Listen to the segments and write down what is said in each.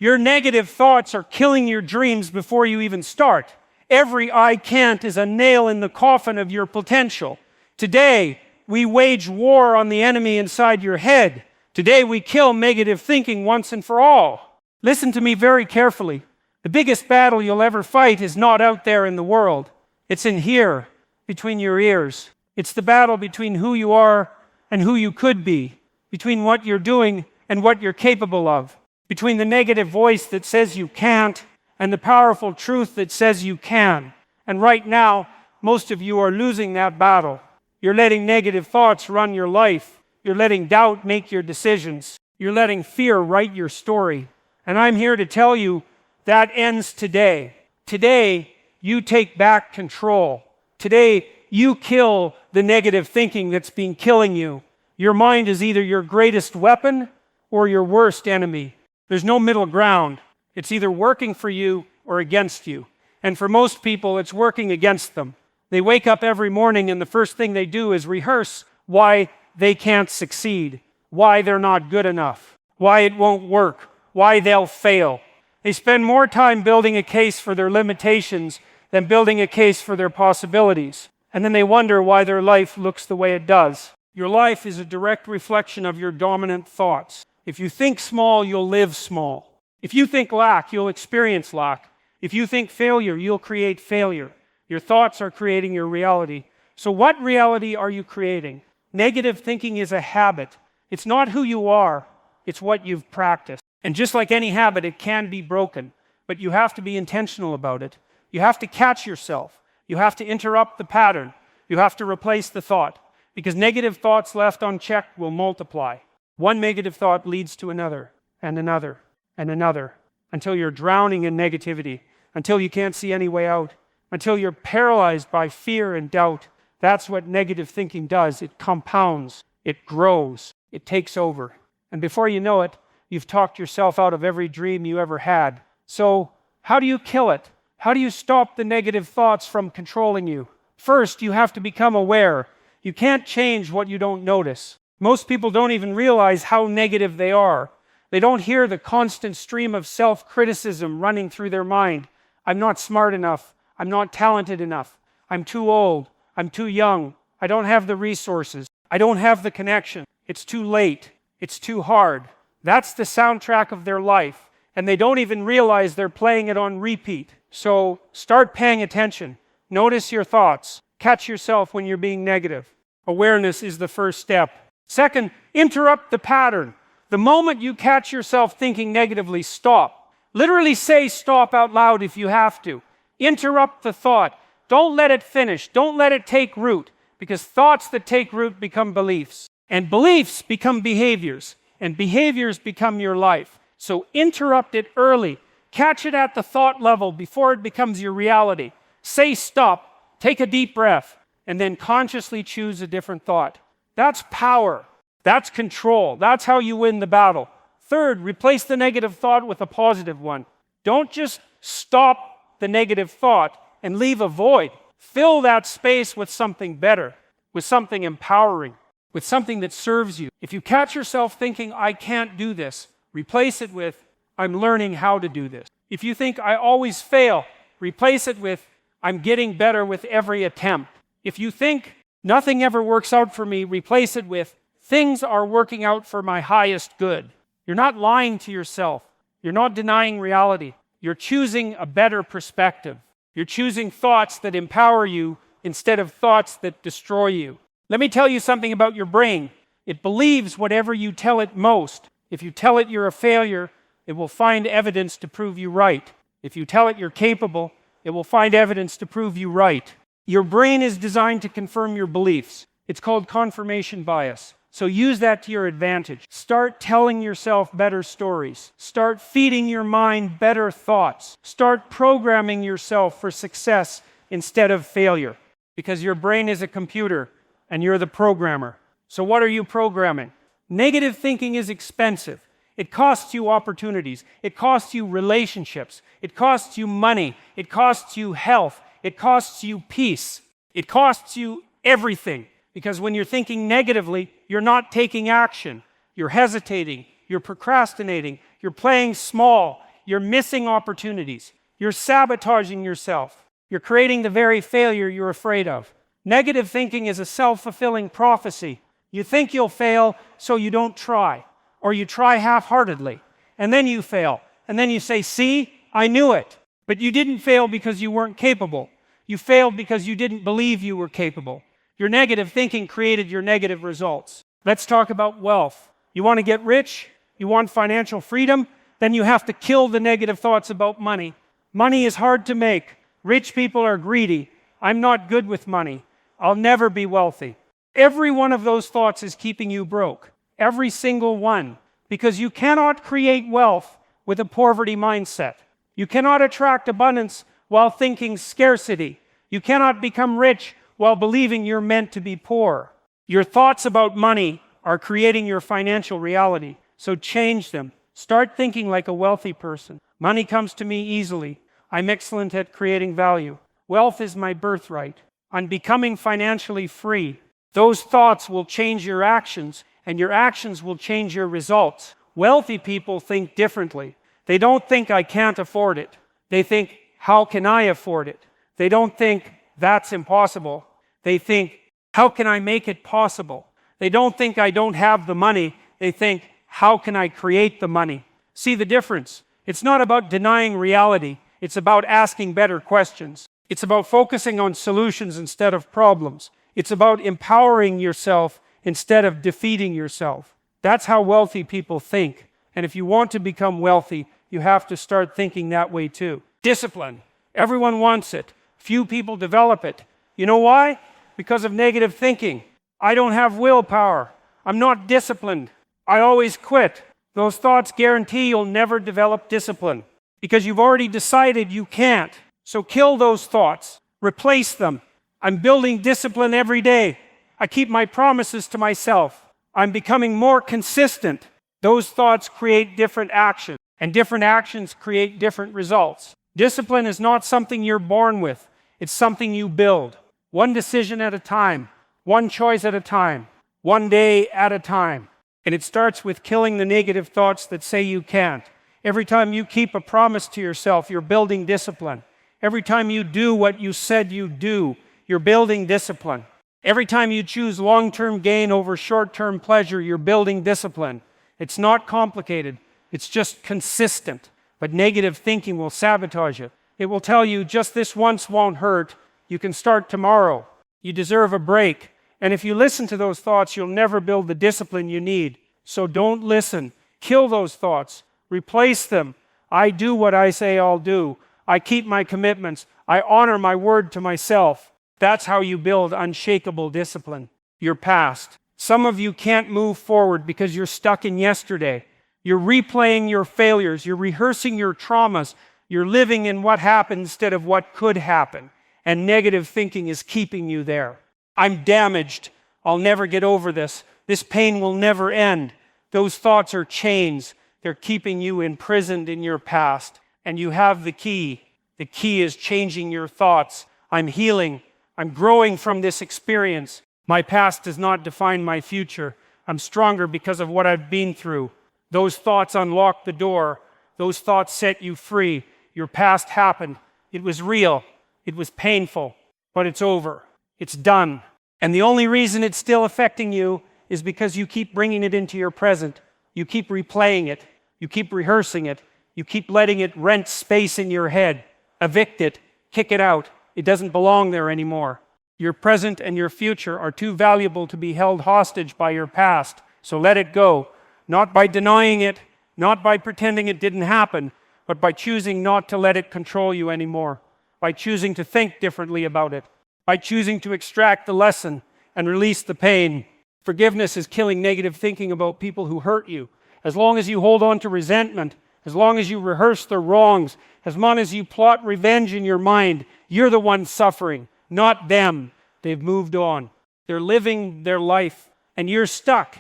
Your negative thoughts are killing your dreams before you even start. Every "I can't" is a nail in the coffin of your potential. Today, we wage war on the enemy inside your head. Today, we kill negative thinking once and for all. Listen to me very carefully. The biggest battle you'll ever fight is not out there in the world. It's in here, between your ears. It's the battle between who you are and who you could be, between what you're doing and what you're capable of, between the negative voice that says you can't and the powerful truth that says you can. And right now, most of you are losing that battle. You're letting negative thoughts run your life. You're letting doubt make your decisions. You're letting fear write your story. And I'm here to tell you that ends today. Today, you take back control. Today, you kill the negative thinking that's been killing you. Your mind is either your greatest weapon or your worst enemy. There's no middle ground. It's either working for you or against you. And for most people, it's working against them. They wake up every morning and the first thing they do is rehearse why they can't succeed, why they're not good enough, why it won't work, why they'll fail. They spend more time building a case for their limitations than building a case for their possibilities. And then they wonder why their life looks the way it does. Your life is a direct reflection of your dominant thoughts. If you think small, you'll live small. If you think lack, you'll experience lack. If you think failure, you'll create failure. Your thoughts are creating your reality. So what reality are you creating? Negative thinking is a habit. It's not who you are, it's what you've practiced. And just like any habit, it can be broken, but you have to be intentional about it. You have to catch yourself. You have to interrupt the pattern. You have to replace the thought, because negative thoughts left unchecked will multiply. One negative thought leads to another, and another, and another, until you're drowning in negativity, until you can't see any way out, until you're paralyzed by fear and doubt. That's what negative thinking does. It compounds, it grows, it takes over. And before you know it, you've talked yourself out of every dream you ever had. So, how do you kill it? How do you stop the negative thoughts from controlling you? First, you have to become aware. You can't change what you don't notice. Most people don't even realize how negative they are. They don't hear the constant stream of self-criticism running through their mind. I'm not smart enough. I'm not talented enough. I'm too old. I'm too young. I don't have the resources. I don't have the connection. It's too late. It's too hard. That's the soundtrack of their life, and they don't even realize they're playing it on repeat. So start paying attention. Notice your thoughts. Catch yourself when you're being negative. Awareness is the first step. Second, interrupt the pattern. The moment you catch yourself thinking negatively, stop. Literally say stop out loud if you have to. Interrupt the thought. Don't let it finish. Don't let it take root, because thoughts that take root become beliefs, and beliefs become behaviors, and behaviors become your life. So interrupt it early. Catch it at the thought level before it becomes your reality. Say stop, take a deep breath, and then consciously choose a different thought. That's power. That's control. That's how you win the battle. Third, replace the negative thought with a positive one. Don't just stop the negative thought and leave a void. Fill that space with something better, with something empowering, with something that serves you. If you catch yourself thinking, I can't do this, replace it with, I'm learning how to do this. If you think, I always fail, replace it with, I'm getting better with every attempt. If you think, nothing ever works out for me, replace it with, things are working out for my highest good. You're not lying to yourself. You're not denying reality. You're choosing a better perspective. You're choosing thoughts that empower you instead of thoughts that destroy you. Let me tell you something about your brain. It believes whatever you tell it most. If you tell it you're a failure, it will find evidence to prove you right. If you tell it you're capable, it will find evidence to prove you right. Your brain is designed to confirm your beliefs. It's called confirmation bias. So use that to your advantage. Start telling yourself better stories. Start feeding your mind better thoughts. Start programming yourself for success instead of failure. Because your brain is a computer and you're the programmer. So what are you programming? Negative thinking is expensive. It costs you opportunities. It costs you relationships. It costs you money. It costs you health. It costs you peace. It costs you everything. Because when you're thinking negatively, you're not taking action. You're hesitating. You're procrastinating. You're playing small. You're missing opportunities. You're sabotaging yourself. You're creating the very failure you're afraid of. Negative thinking is a self-fulfilling prophecy. You think you'll fail, so you don't try. Or you try half-heartedly, and then you fail. And then you say, see, I knew it. But you didn't fail because you weren't capable. You failed because you didn't believe you were capable. Your negative thinking created your negative results. Let's talk about wealth. You want to get rich? You want financial freedom? Then you have to kill the negative thoughts about money. Money is hard to make. Rich people are greedy. I'm not good with money. I'll never be wealthy. Every one of those thoughts is keeping you broke. Every single one. Because you cannot create wealth with a poverty mindset. You cannot attract abundance while thinking scarcity. You cannot become rich while believing you're meant to be poor. Your thoughts about money are creating your financial reality. So change them. Start thinking like a wealthy person. Money comes to me easily. I'm excellent at creating value. Wealth is my birthright. I'm becoming financially free. Those thoughts will change your actions, and your actions will change your results. Wealthy people think differently. They don't think I can't afford it. They think, how can I afford it? They don't think that's impossible. They think, how can I make it possible? They don't think I don't have the money. They think, how can I create the money? See the difference? It's not about denying reality. It's about asking better questions. It's about focusing on solutions instead of problems. It's about empowering yourself instead of defeating yourself. That's how wealthy people think. And if you want to become wealthy, you have to start thinking that way too. Discipline. Everyone wants it. Few people develop it. You know why? Because of negative thinking. I don't have willpower. I'm not disciplined. I always quit. Those thoughts guarantee you'll never develop discipline because you've already decided you can't. So kill those thoughts. Replace them. I'm building discipline every day. I keep my promises to myself. I'm becoming more consistent. Those thoughts create different actions, and different actions create different results. Discipline is not something you're born with. It's something you build. One decision at a time, one choice at a time, one day at a time. And it starts with killing the negative thoughts that say you can't. Every time you keep a promise to yourself, you're building discipline. Every time you do what you said you'd do, you're building discipline. Every time you choose long-term gain over short-term pleasure, you're building discipline. It's not complicated. It's just consistent. But negative thinking will sabotage you. It will tell you just this once won't hurt. You can start tomorrow. You deserve a break. And if you listen to those thoughts, you'll never build the discipline you need. So don't listen. Kill those thoughts. Replace them. I do what I say I'll do. I keep my commitments. I honor my word to myself. That's how you build unshakable discipline. Your past. Some of you can't move forward because you're stuck in yesterday. You're replaying your failures. You're rehearsing your traumas. You're living in what happened instead of what could happen. And negative thinking is keeping you there. I'm damaged. I'll never get over this. This pain will never end. Those thoughts are chains. They're keeping you imprisoned in your past. And you have the key. The key is changing your thoughts. I'm healing. I'm growing from this experience. My past does not define my future. I'm stronger because of what I've been through. Those thoughts unlock the door. Those thoughts set you free. Your past happened. It was real. It was painful. But it's over. It's done. And the only reason it's still affecting you is because you keep bringing it into your present. You keep replaying it. You keep rehearsing it. You keep letting it rent space in your head. Evict it. Kick it out. It doesn't belong there anymore. Your present and your future are too valuable to be held hostage by your past. So let it go. Not by denying it, not by pretending it didn't happen, but by choosing not to let it control you anymore. By choosing to think differently about it. By choosing to extract the lesson and release the pain. Forgiveness is killing negative thinking about people who hurt you. As long as you hold on to resentment, as long as you rehearse their wrongs, as long as you plot revenge in your mind, you're the one suffering, not them. They've moved on. They're living their life, and you're stuck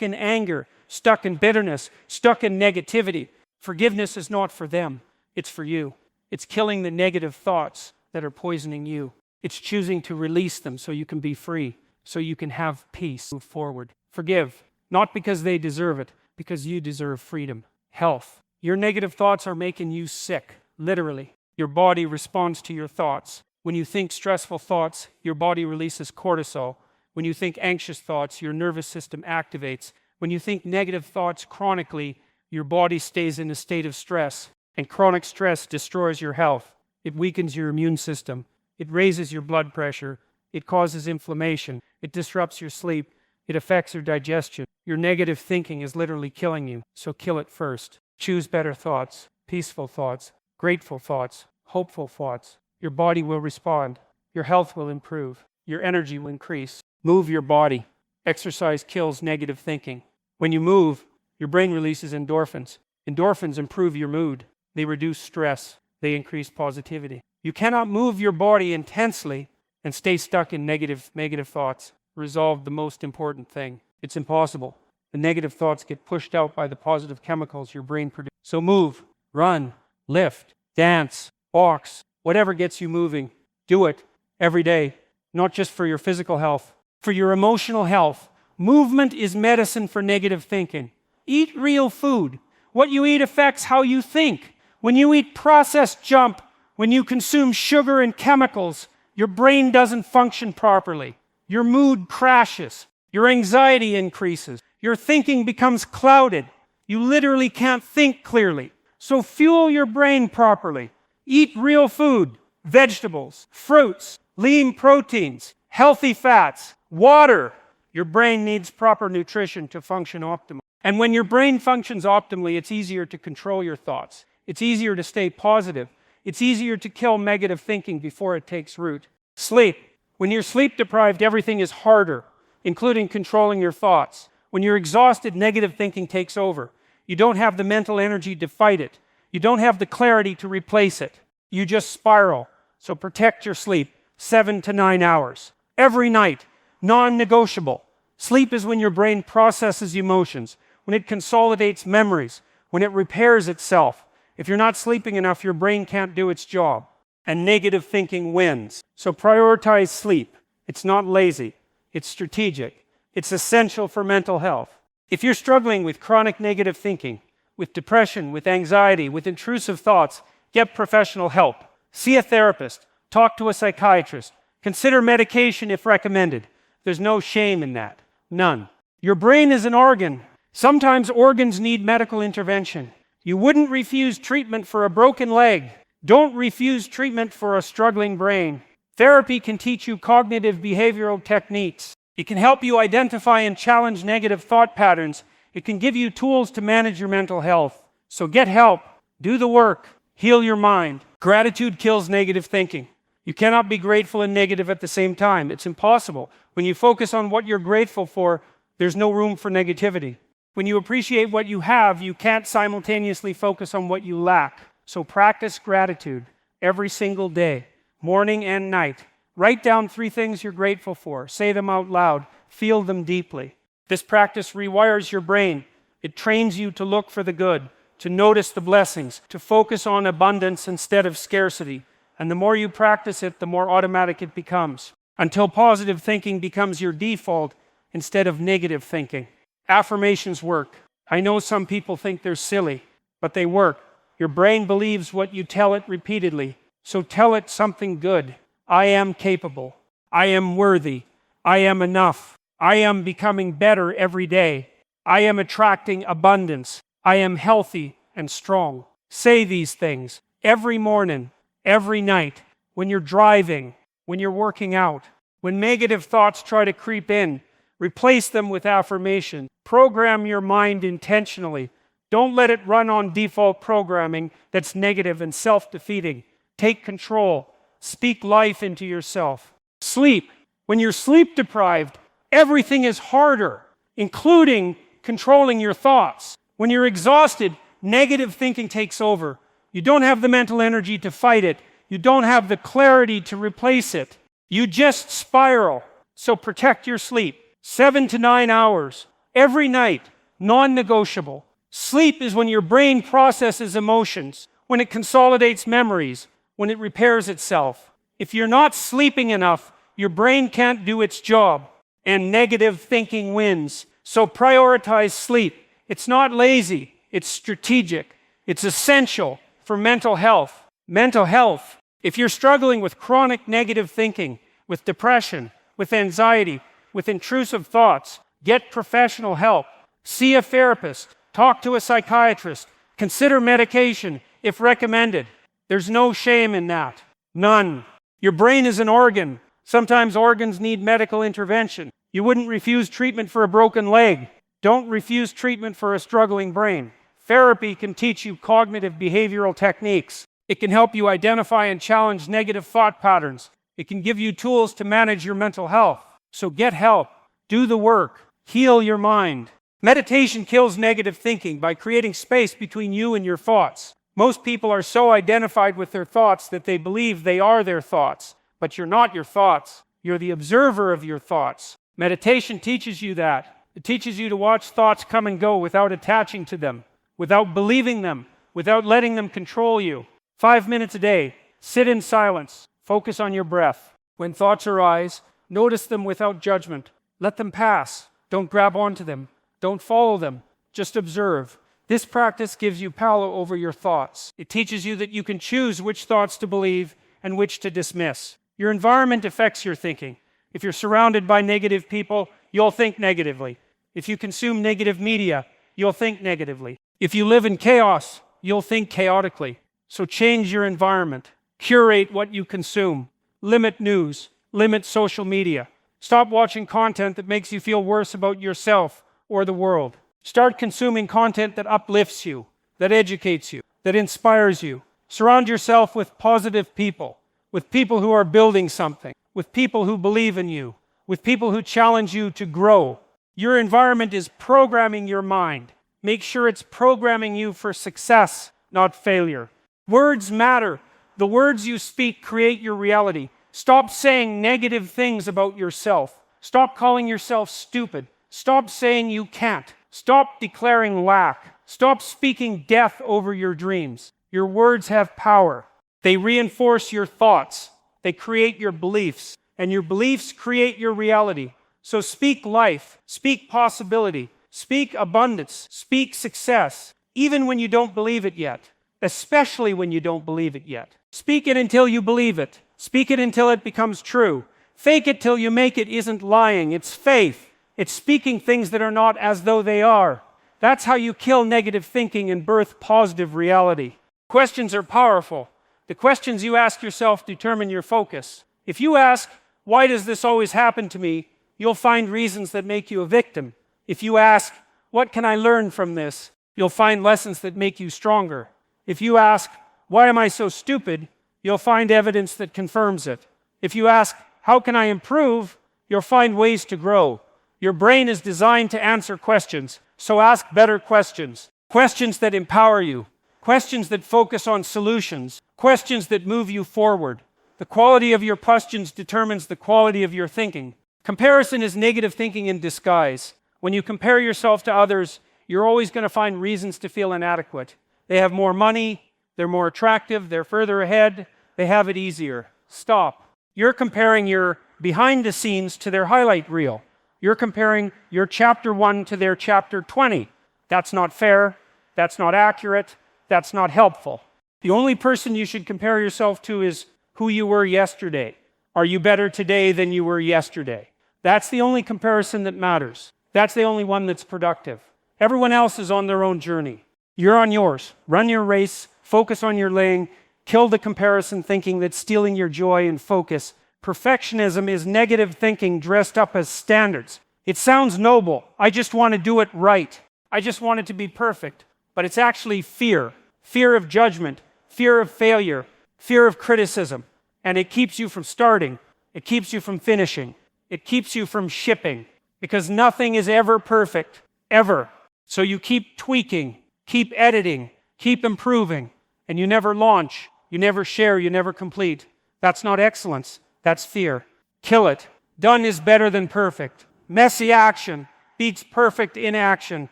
in anger, stuck in bitterness, stuck in negativity. Forgiveness is not for them. It's for you. It's killing the negative thoughts that are poisoning you. It's choosing to release them so you can be free, so you can have peace, move forward. Forgive, not because they deserve it, because you deserve freedom, health, Your negative thoughts are making you sick, literally. Your body responds to your thoughts. When you think stressful thoughts, your body releases cortisol. When you think anxious thoughts, your nervous system activates. When you think negative thoughts chronically, your body stays in a state of stress. And chronic stress destroys your health. It weakens your immune system. It raises your blood pressure. It causes inflammation. It disrupts your sleep. It affects your digestion. Your negative thinking is literally killing you, so kill it first. Choose better thoughts, peaceful thoughts, grateful thoughts, hopeful thoughts. Your body will respond. Your health will improve. Your energy will increase. Move your body. Exercise kills negative thinking. When you move, your brain releases endorphins. Endorphins improve your mood. They reduce stress. They increase positivity. You cannot move your body intensely and stay stuck in negative thoughts. Resolve the most important thing. It's impossible. The negative thoughts get pushed out by the positive chemicals your brain produces. So move, run, lift, dance, box, whatever gets you moving. Do it every day, not just for your physical health, for your emotional health. Movement is medicine for negative thinking. Eat real food. What you eat affects how you think. When you eat processed junk, when you consume sugar and chemicals, your brain doesn't function properly. Your mood crashes. Your anxiety increases. Your thinking becomes clouded. You literally can't think clearly. So fuel your brain properly. Eat real food, vegetables, fruits, lean proteins, healthy fats, water. Your brain needs proper nutrition to function optimally. And when your brain functions optimally, it's easier to control your thoughts. It's easier to stay positive. It's easier to kill negative thinking before it takes root. Sleep. When you're sleep deprived, everything is harder, including controlling your thoughts. When you're exhausted, negative thinking takes over. You don't have the mental energy to fight it. You don't have the clarity to replace it. You just spiral. So protect your sleep, 7 to 9 hours. Every night, non-negotiable. Sleep is when your brain processes emotions, when it consolidates memories, when it repairs itself. If you're not sleeping enough, your brain can't do its job, and negative thinking wins. So prioritize sleep. It's not lazy. It's strategic. It's essential for mental health. If you're struggling with chronic negative thinking, with depression, with anxiety, with intrusive thoughts, get professional help. See a therapist. Talk to a psychiatrist. Consider medication if recommended. There's no shame in that. None. Your brain is an organ. Sometimes organs need medical intervention. You wouldn't refuse treatment for a broken leg. Don't refuse treatment for a struggling brain. Therapy can teach you cognitive behavioral techniques. It can help you identify and challenge negative thought patterns. It can give you tools to manage your mental health. So get help. Do the work. Heal your mind. Gratitude kills negative thinking. You cannot be grateful and negative at the same time. It's impossible. When you focus on what you're grateful for, there's no room for negativity. When you appreciate what you have, you can't simultaneously focus on what you lack. So practice gratitude every single day, morning and night. Write down 3 things you're grateful for. Say them out loud. Feel them deeply. This practice rewires your brain. It trains you to look for the good, to notice the blessings, to focus on abundance instead of scarcity. And the more you practice it, the more automatic it becomes, until positive thinking becomes your default instead of negative thinking. Affirmations work. I know some people think they're silly, but they work. Your brain believes what you tell it repeatedly, so tell it something good. I am capable. I am worthy. I am enough. I am becoming better every day. I am attracting abundance. I am healthy and strong. Say these things every morning, every night, when you're driving, when you're working out. When negative thoughts try to creep in, replace them with affirmation. Program your mind intentionally. Don't let it run on default programming that's negative and self-defeating. Take control. Speak life into yourself. Sleep. When you're sleep deprived, everything is harder, including controlling your thoughts. When you're exhausted, negative thinking takes over. You don't have the mental energy to fight it. You don't have the clarity to replace it. You just spiral. So protect your sleep. 7 to 9 hours every night, non-negotiable. Sleep is when your brain processes emotions, when it consolidates memories, when it repairs itself. If you're not sleeping enough, your brain can't do its job, and negative thinking wins. So prioritize sleep. It's not lazy, it's strategic. It's essential for mental health. Mental health. If you're struggling with chronic negative thinking, with depression, with anxiety, with intrusive thoughts, get professional help. See a therapist. Talk to a psychiatrist. Consider medication if recommended. There's no shame in that. None. Your brain is an organ. Sometimes organs need medical intervention. You wouldn't refuse treatment for a broken leg. Don't refuse treatment for a struggling brain. Therapy can teach you cognitive behavioral techniques. It can help you identify and challenge negative thought patterns. It can give you tools to manage your mental health. So get help. Do the work. Heal your mind. Meditation kills negative thinking by creating space between you and your thoughts. Most people are so identified with their thoughts that they believe they are their thoughts. But you're not your thoughts. You're the observer of your thoughts. Meditation teaches you that. It teaches you to watch thoughts come and go without attaching to them, without believing them, without letting them control you. 5 minutes a day. Sit in silence. Focus on your breath. When thoughts arise, notice them without judgment. Let them pass. Don't grab onto them. Don't follow them. Just observe. This practice gives you power over your thoughts. It teaches you that you can choose which thoughts to believe and which to dismiss. Your environment affects your thinking. If you're surrounded by negative people, you'll think negatively. If you consume negative media, you'll think negatively. If you live in chaos, you'll think chaotically. So change your environment. Curate what you consume. Limit news. Limit social media. Stop watching content that makes you feel worse about yourself or the world. Start consuming content that uplifts you, that educates you, that inspires you. Surround yourself with positive people, with people who are building something, with people who believe in you, with people who challenge you to grow. Your environment is programming your mind. Make sure it's programming you for success, not failure. Words matter. The words you speak create your reality. Stop saying negative things about yourself. Stop calling yourself stupid. Stop saying you can't. Stop declaring lack. Stop speaking death over your dreams. Your words have power. They reinforce your thoughts. They create your beliefs. And your beliefs create your reality. So speak life. Speak possibility. Speak abundance. Speak success. Even when you don't believe it yet. Especially when you don't believe it yet. Speak it until you believe it. Speak it until it becomes true. Fake it till you make it isn't lying. It's faith. It's speaking things that are not as though they are. That's how you kill negative thinking and birth positive reality. Questions are powerful. The questions you ask yourself determine your focus. If you ask, why does this always happen to me? You'll find reasons that make you a victim. If you ask, what can I learn from this? You'll find lessons that make you stronger. If you ask, why am I so stupid? You'll find evidence that confirms it. If you ask, how can I improve? You'll find ways to grow. Your brain is designed to answer questions, so ask better questions. Questions that empower you. Questions that focus on solutions. Questions that move you forward. The quality of your questions determines the quality of your thinking. Comparison is negative thinking in disguise. When you compare yourself to others, you're always going to find reasons to feel inadequate. They have more money, they're more attractive, they're further ahead, they have it easier. Stop. You're comparing your behind the scenes to their highlight reel. You're comparing your chapter 1 to their chapter 20. That's not fair, that's not accurate, that's not helpful. The only person you should compare yourself to is who you were yesterday. Are you better today than you were yesterday? That's the only comparison that matters. That's the only one that's productive. Everyone else is on their own journey. You're on yours. Run your race, focus on your lane, kill the comparison thinking that's stealing your joy and focus. Perfectionism is negative thinking dressed up as standards. It sounds noble. I just want to do it right. I just want it to be perfect. But it's actually fear. Fear of judgment, fear of failure, fear of criticism. And it keeps you from starting. It keeps you from finishing. It keeps you from shipping. Because nothing is ever perfect. Ever. So you keep tweaking. Keep editing, keep improving, and you never launch, you never share, you never complete. That's not excellence, that's fear. Kill it. Done is better than perfect. Messy action beats perfect inaction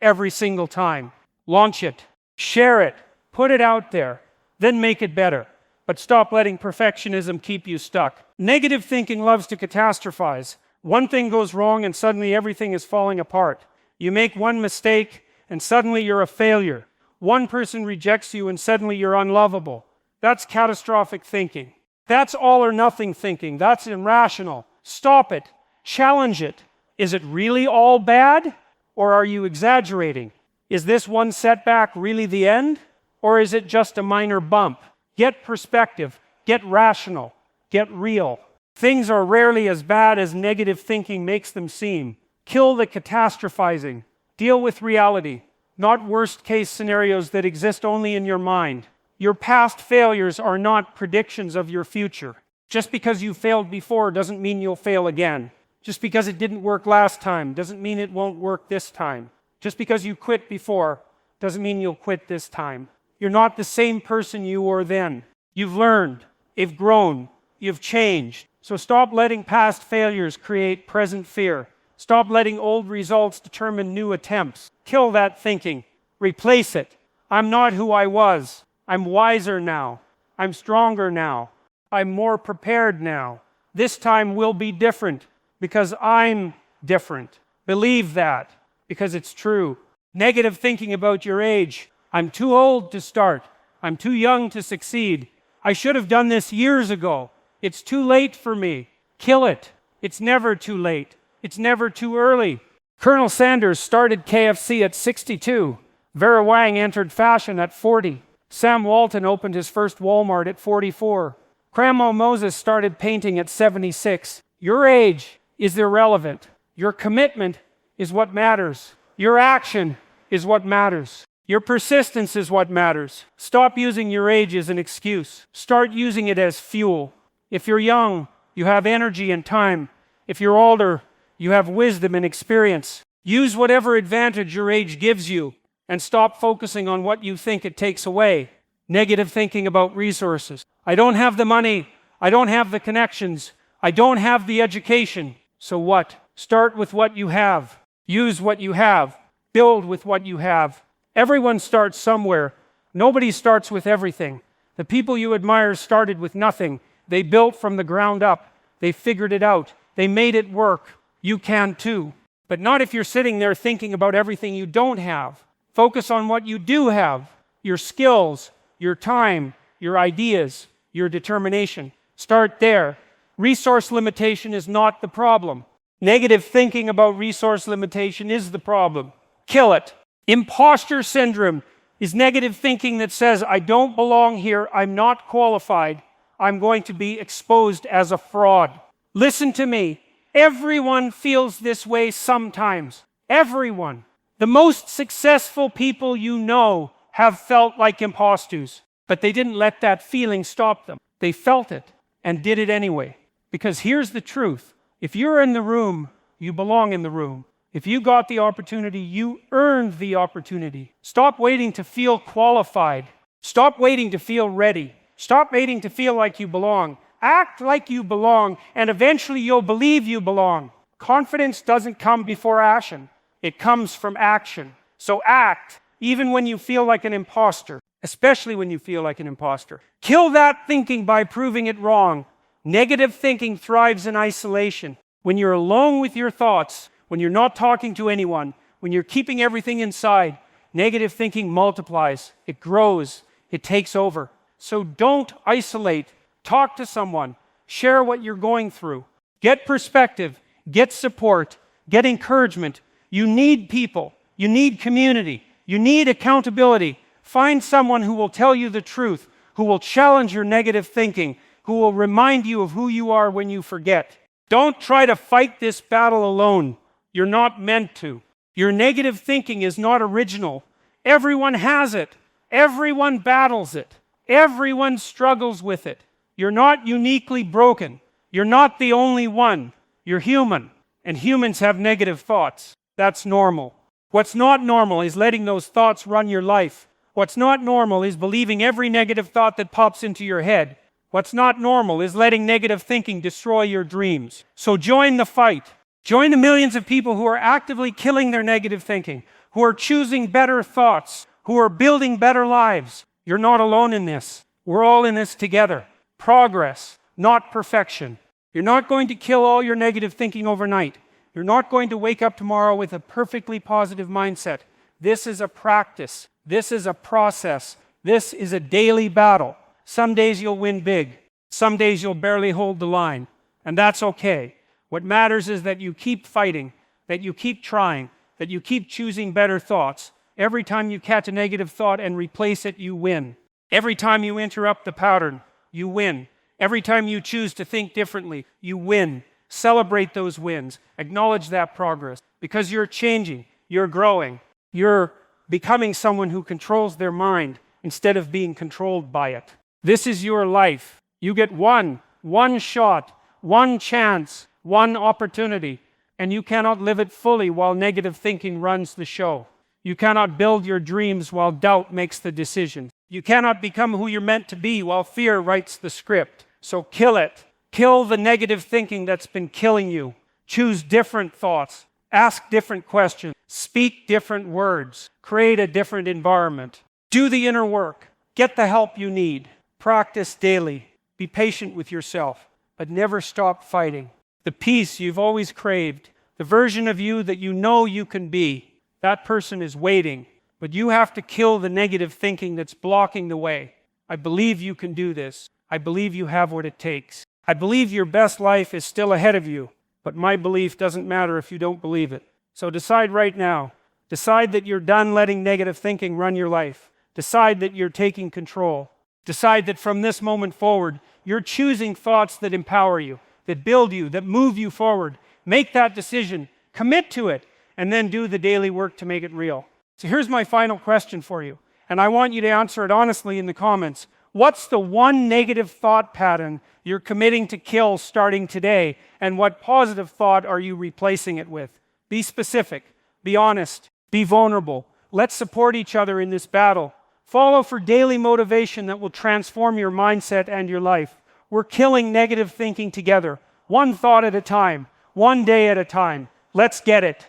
every single time. Launch it, share it, put it out there, then make it better. But stop letting perfectionism keep you stuck. Negative thinking loves to catastrophize. One thing goes wrong and suddenly everything is falling apart. You make one mistake, and suddenly you're a failure. One person rejects you and suddenly you're unlovable. That's catastrophic thinking. That's all or nothing thinking. That's irrational. Stop it. Challenge it. Is it really all bad? Or are you exaggerating? Is this one setback really the end? Or is it just a minor bump? Get perspective. Get rational. Get real. Things are rarely as bad as negative thinking makes them seem. Kill the catastrophizing. Deal with reality, not worst-case scenarios that exist only in your mind. Your past failures are not predictions of your future. Just because you failed before doesn't mean you'll fail again. Just because it didn't work last time doesn't mean it won't work this time. Just because you quit before doesn't mean you'll quit this time. You're not the same person you were then. You've learned, you've grown, you've changed. So stop letting past failures create present fear. Stop letting old results determine new attempts. Kill that thinking. Replace it. I'm not who I was. I'm wiser now. I'm stronger now. I'm more prepared now. This time will be different because I'm different. Believe that because it's true. Negative thinking about your age. I'm too old to start. I'm too young to succeed. I should have done this years ago. It's too late for me. Kill it. It's never too late. It's never too early. Colonel Sanders started KFC at 62. Vera Wang entered fashion at 40. Sam Walton opened his first Walmart at 44. Cramo Moses started painting at 76. Your age is irrelevant. Your commitment is what matters. Your action is what matters. Your persistence is what matters. Stop using your age as an excuse. Start using it as fuel. If you're young, you have energy and time. If you're older, you have wisdom and experience. Use whatever advantage your age gives you and stop focusing on what you think it takes away. Negative thinking about resources. I don't have the money. I don't have the connections. I don't have the education. So what? Start with what you have. Use what you have. Build with what you have. Everyone starts somewhere. Nobody starts with everything. The people you admire started with nothing. They built from the ground up. They figured it out. They made it work. You can too. But not if you're sitting there thinking about everything you don't have. Focus on what you do have. Your skills, your time, your ideas, your determination. Start there. Resource limitation is not the problem. Negative thinking about resource limitation is the problem. Kill it. Imposter syndrome is negative thinking that says, I don't belong here, I'm not qualified, I'm going to be exposed as a fraud. Listen to me. Everyone feels this way sometimes. Everyone. The most successful people you know have felt like imposters, but they didn't let that feeling stop them. They felt it and did it anyway. Because here's the truth. If you're in the room, you belong in the room. If you got the opportunity, you earned the opportunity. Stop waiting to feel qualified. Stop waiting to feel ready. Stop waiting to feel like you belong. Act like you belong, and eventually you'll believe you belong. Confidence doesn't come before action. It comes from action. So act, even when you feel like an imposter, especially when you feel like an imposter. Kill that thinking by proving it wrong. Negative thinking thrives in isolation. When you're alone with your thoughts, when you're not talking to anyone, when you're keeping everything inside, negative thinking multiplies. It grows. It takes over. So don't isolate. Talk to someone. Share what you're going through. Get perspective. Get support. Get encouragement. You need people. You need community. You need accountability. Find someone who will tell you the truth, who will challenge your negative thinking, who will remind you of who you are when you forget. Don't try to fight this battle alone. You're not meant to. Your negative thinking is not original. Everyone has it. Everyone battles it. Everyone struggles with it. You're not uniquely broken. You're not the only one. You're human. And humans have negative thoughts. That's normal. What's not normal is letting those thoughts run your life. What's not normal is believing every negative thought that pops into your head. What's not normal is letting negative thinking destroy your dreams. So join the fight. Join the millions of people who are actively killing their negative thinking, who are choosing better thoughts, who are building better lives. You're not alone in this. We're all in this together. Progress, not perfection. You're not going to kill all your negative thinking overnight. You're not going to wake up tomorrow with a perfectly positive mindset. This is a practice. This is a process. This is a daily battle. Some days you'll win big. Some days you'll barely hold the line. And that's okay. What matters is that you keep fighting, that you keep trying, that you keep choosing better thoughts. Every time you catch a negative thought and replace it, you win. Every time you interrupt the pattern, you win. Every time you choose to think differently, you win. Celebrate those wins. Acknowledge that progress. Because you're changing, you're growing, you're becoming someone who controls their mind instead of being controlled by it. This is your life. You get one shot, one chance, one opportunity, and you cannot live it fully while negative thinking runs the show. You cannot build your dreams while doubt makes the decision. You cannot become who you're meant to be while fear writes the script. So kill it. Kill the negative thinking that's been killing you. Choose different thoughts. Ask different questions. Speak different words. Create a different environment. Do the inner work. Get the help you need. Practice daily. Be patient with yourself, but never stop fighting. The peace you've always craved, the version of you that you know you can be, that person is waiting, but you have to kill the negative thinking that's blocking the way. I believe you can do this. I believe you have what it takes. I believe your best life is still ahead of you, but my belief doesn't matter if you don't believe it. So decide right now. Decide that you're done letting negative thinking run your life. Decide that you're taking control. Decide that from this moment forward, you're choosing thoughts that empower you, that build you, that move you forward. Make that decision, commit to it, and then do the daily work to make it real. So here's my final question for you, and I want you to answer it honestly in the comments. What's the one negative thought pattern you're committing to kill starting today, and what positive thought are you replacing it with? Be specific, be honest, be vulnerable. Let's support each other in this battle. Follow for daily motivation that will transform your mindset and your life. We're killing negative thinking together, one thought at a time, one day at a time. Let's get it.